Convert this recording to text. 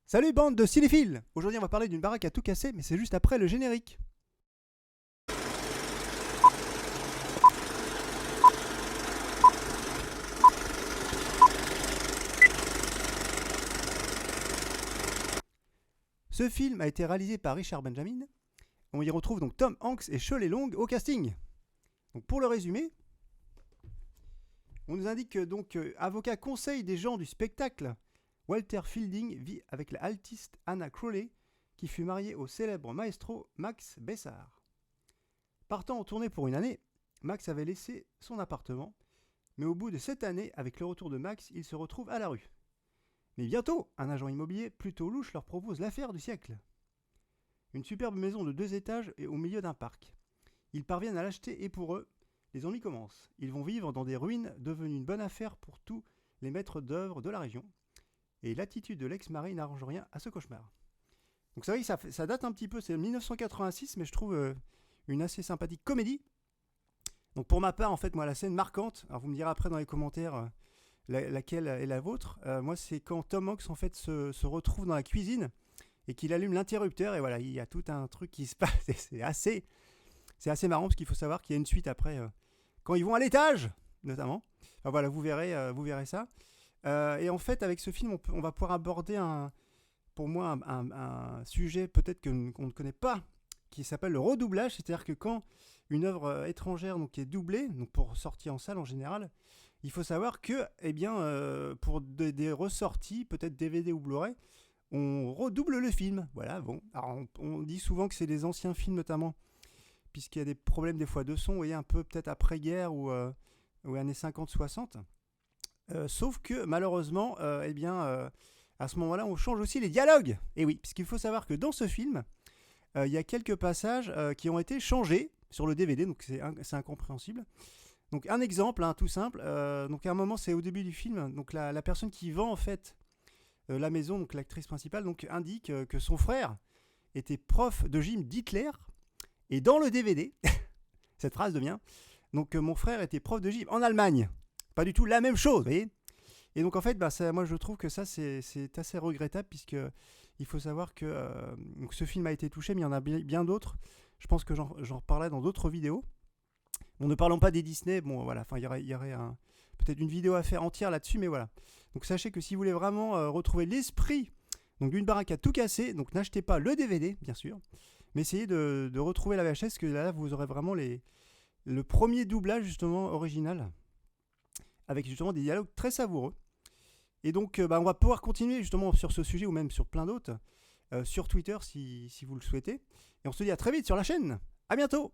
Salut bande de cinéphiles. Aujourd'hui on va parler d'une baraque à tout casser, mais c'est juste après le générique. Ce film a été réalisé par Richard Benjamin. On y retrouve donc Tom Hanks et Shelley Long au casting. Donc pour le résumé, on nous indique que avocat conseil des gens du spectacle, Walter Fielding vit avec la altiste Anna Crowley, qui fut mariée au célèbre maestro Max Bessard. Partant en tournée pour une année, Max avait laissé son appartement, mais au bout de 7 années, avec le retour de Max, il se retrouve à la rue. Mais bientôt, un agent immobilier plutôt louche leur propose l'affaire du siècle. Une superbe maison de 2 étages et au milieu d'un parc. Ils parviennent à l'acheter et pour eux, les ennuis commencent. Ils vont vivre dans des ruines devenues une bonne affaire pour tous les maîtres d'œuvre de la région. Et l'attitude de l'ex-mari n'arrange rien à ce cauchemar. Donc c'est vrai que ça date un petit peu, c'est 1986, mais je trouve une assez sympathique comédie. Donc pour ma part, en fait, moi, la scène marquante, alors vous me direz après dans les commentaires laquelle est la vôtre, moi c'est quand Tom Hanks en fait se retrouve dans la cuisine et qu'il allume l'interrupteur et voilà, il y a tout un truc qui se passe et c'est assez marrant parce qu'il faut savoir qu'il y a une suite après quand ils vont à l'étage notamment. Enfin voilà, vous verrez ça. Et en fait avec ce film on va pouvoir aborder pour moi un sujet peut-être qu'on ne connaît pas, qui s'appelle le redoublage, c'est-à-dire que quand une œuvre étrangère donc, est doublée, donc pour sortie en salle en général, il faut savoir que, pour des ressorties, peut-être DVD ou Blu-ray, on redouble le film. Voilà, bon. Alors, on dit souvent que c'est des anciens films, notamment, puisqu'il y a des problèmes des fois de son, vous voyez, un peu peut-être après-guerre ou années 50-60. Sauf que, malheureusement, à ce moment-là, on change aussi les dialogues. Et oui, puisqu'il faut savoir que dans ce film, il y a quelques passages qui ont été changés sur le DVD, donc c'est incompréhensible. Donc un exemple, tout simple. Donc à un moment, c'est au début du film. Donc la personne qui vend en fait la maison, donc l'actrice principale, donc indique que son frère était prof de gym d'Hitler. Et dans le DVD, cette phrase devient donc mon frère était prof de gym en Allemagne. Pas du tout la même chose, vous voyez. Et donc en fait, moi je trouve que ça c'est assez regrettable puisque il faut savoir que donc ce film a été touché, mais il y en a bien d'autres. Je pense que j'en reparlerai dans d'autres vidéos. Bon, ne parlons pas des Disney, bon voilà, enfin il y aurait peut-être une vidéo à faire entière là-dessus, mais voilà. Donc sachez que si vous voulez vraiment retrouver l'esprit donc d'une baraque à tout casser, donc n'achetez pas le DVD, bien sûr, mais essayez de retrouver la VHS, parce que là vous aurez vraiment le premier doublage justement original, avec justement des dialogues très savoureux. Et donc on va pouvoir continuer justement sur ce sujet, ou même sur plein d'autres, sur Twitter si vous le souhaitez. Et on se dit à très vite sur la chaîne. À bientôt.